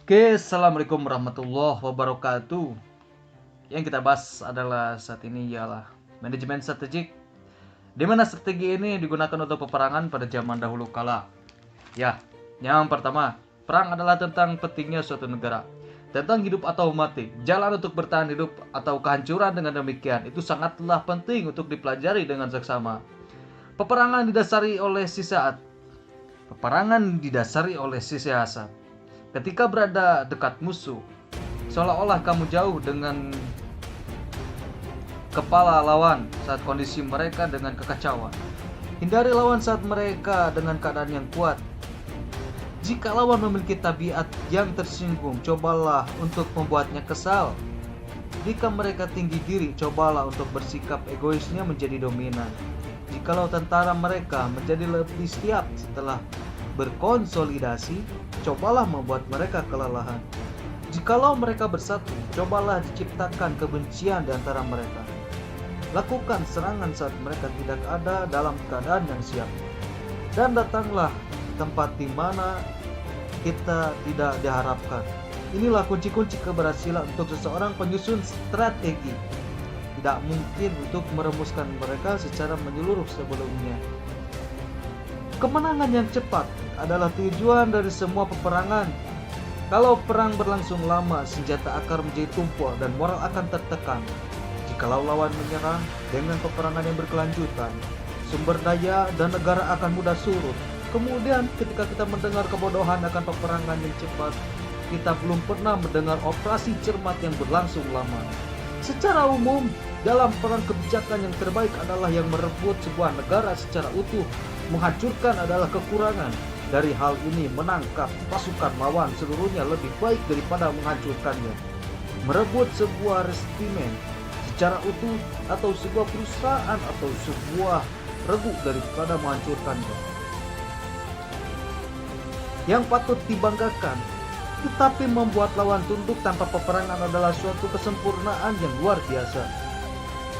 Oke, assalamualaikum warahmatullahi wabarakatuh. Yang kita bahas adalah saat ini ialah manajemen strategik, di mana strategi ini digunakan untuk peperangan pada zaman dahulu kala. Ya, yang pertama, perang adalah tentang pentingnya suatu negara, tentang hidup atau mati, jalan untuk bertahan hidup atau kehancuran. Dengan demikian, itu sangatlah penting untuk dipelajari dengan seksama. Peperangan didasari oleh sisi hasad. Ketika berada dekat musuh, seolah-olah kamu jauh dengan kepala lawan saat kondisi mereka dengan kekacauan. Hindari lawan saat mereka dengan keadaan yang kuat. Jika lawan memiliki tabiat yang tersinggung, cobalah untuk membuatnya kesal. Jika mereka tinggi diri, cobalah untuk bersikap egoisnya menjadi dominan. Jikalau tentara mereka menjadi lebih siap setelah berkonsolidasi, cobalah membuat mereka kelelahan. Jikalau mereka bersatu, cobalah diciptakan kebencian di antara mereka. Lakukan serangan saat mereka tidak ada dalam keadaan yang siap. Dan datanglah tempat di mana kita tidak diharapkan. Inilah kunci-kunci keberhasilan untuk seseorang penyusun strategi. Tidak mungkin untuk merumuskan mereka secara menyeluruh sebelumnya. Kemenangan yang cepat adalah tujuan dari semua peperangan. Kalau perang berlangsung lama, senjata akan menjadi tumpul dan moral akan tertekan. Jikalau lawan menyerang dengan peperangan yang berkelanjutan, sumber daya dan negara akan mudah surut. Kemudian ketika kita mendengar kebodohan akan peperangan yang cepat, kita belum pernah mendengar operasi cermat yang berlangsung lama. Secara umum, dalam perang kebijakan yang terbaik adalah yang merebut sebuah negara secara utuh. Menghancurkan adalah kekurangan. Dari hal ini, menangkap pasukan lawan seluruhnya lebih baik daripada menghancurkannya. Merebut sebuah resimen secara utuh atau sebuah perusahaan atau sebuah regu daripada menghancurkannya. Yang patut dibanggakan, tetapi membuat lawan tunduk tanpa peperangan adalah suatu kesempurnaan yang luar biasa.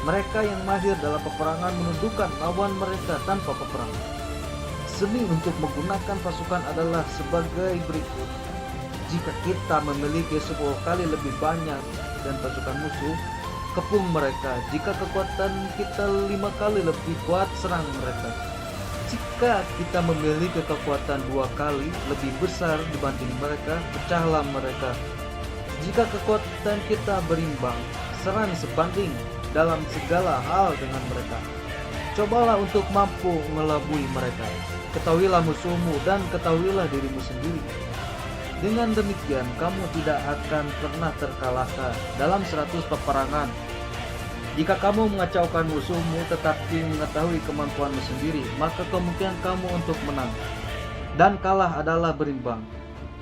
Mereka yang mahir dalam peperangan menundukkan lawan mereka tanpa peperangan. Seni untuk menggunakan pasukan adalah sebagai berikut. Jika kita memiliki 10 kali lebih banyak dan pasukan musuh, kepung mereka. Jika kekuatan kita 5 kali lebih kuat, serang mereka. Jika kita memiliki kekuatan 2 kali lebih besar dibanding mereka, pecahlah mereka. Jika kekuatan kita berimbang, serang sebanding dalam segala hal dengan mereka. Cobalah untuk mampu mengelabui mereka. Ketahuilah musuhmu dan ketahuilah dirimu sendiri. Dengan demikian, kamu tidak akan pernah terkalahkan dalam 100 peperangan. Jika kamu mengacaukan musuhmu tetapi mengetahui kemampuanmu sendiri, maka kemungkinan kamu untuk menang dan kalah adalah berimbang.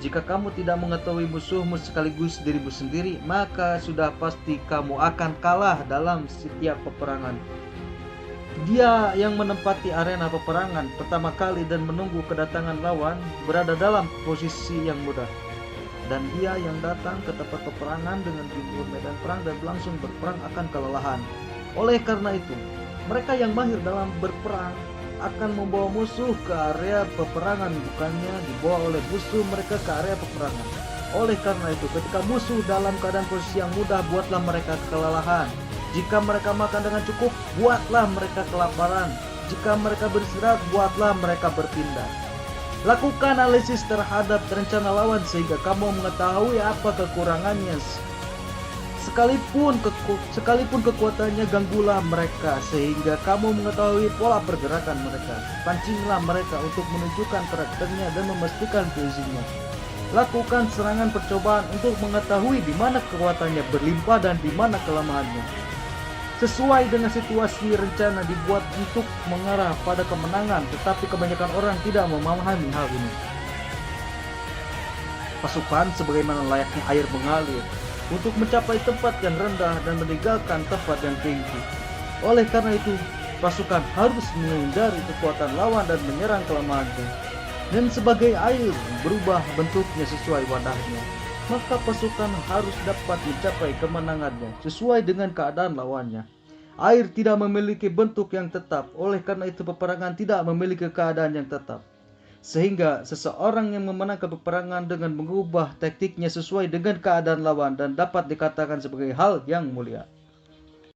Jika kamu tidak mengetahui musuhmu sekaligus dirimu sendiri, maka sudah pasti kamu akan kalah dalam setiap peperangan. Dia yang menempati arena peperangan pertama kali dan menunggu kedatangan lawan berada dalam posisi yang mudah. Dan dia yang datang ke tempat peperangan dengan libur medan perang dan langsung berperang akan kelelahan. Oleh karena itu, mereka yang mahir dalam berperang akan membawa musuh ke area peperangan, bukannya dibawa oleh musuh mereka ke area peperangan. Oleh karena itu, ketika musuh dalam keadaan posisi yang mudah, buatlah mereka kelelahan. Jika mereka makan dengan cukup, buatlah mereka kelaparan. Jika mereka beristirahat, buatlah mereka berpindah. Lakukan analisis terhadap rencana lawan sehingga kamu mengetahui apa kekurangannya. Sekalipun kekuatannya, ganggulah mereka sehingga kamu mengetahui pola pergerakan mereka. Pancinglah mereka untuk menunjukkan karakternya dan memastikan fisiknya. Lakukan serangan percobaan untuk mengetahui di mana kekuatannya berlimpah dan di mana kelemahannya. Sesuai dengan situasi, rencana dibuat untuk mengarah pada kemenangan, tetapi kebanyakan orang tidak memahami hal ini. Pasukan sebagaimana layaknya air mengalir untuk mencapai tempat yang rendah dan meninggalkan tempat yang tinggi. Oleh karena itu, pasukan harus menghindari kekuatan lawan dan menyerang kelemahannya. Dan sebagai air berubah bentuknya sesuai wadahnya, maka pasukan harus dapat mencapai kemenangannya sesuai dengan keadaan lawannya. Air tidak memiliki bentuk yang tetap, oleh karena itu peperangan tidak memiliki keadaan yang tetap. sehingga seseorang yang memenangkan peperangan dengan mengubah taktiknya sesuai dengan keadaan lawan dan dapat dikatakan sebagai hal yang mulia.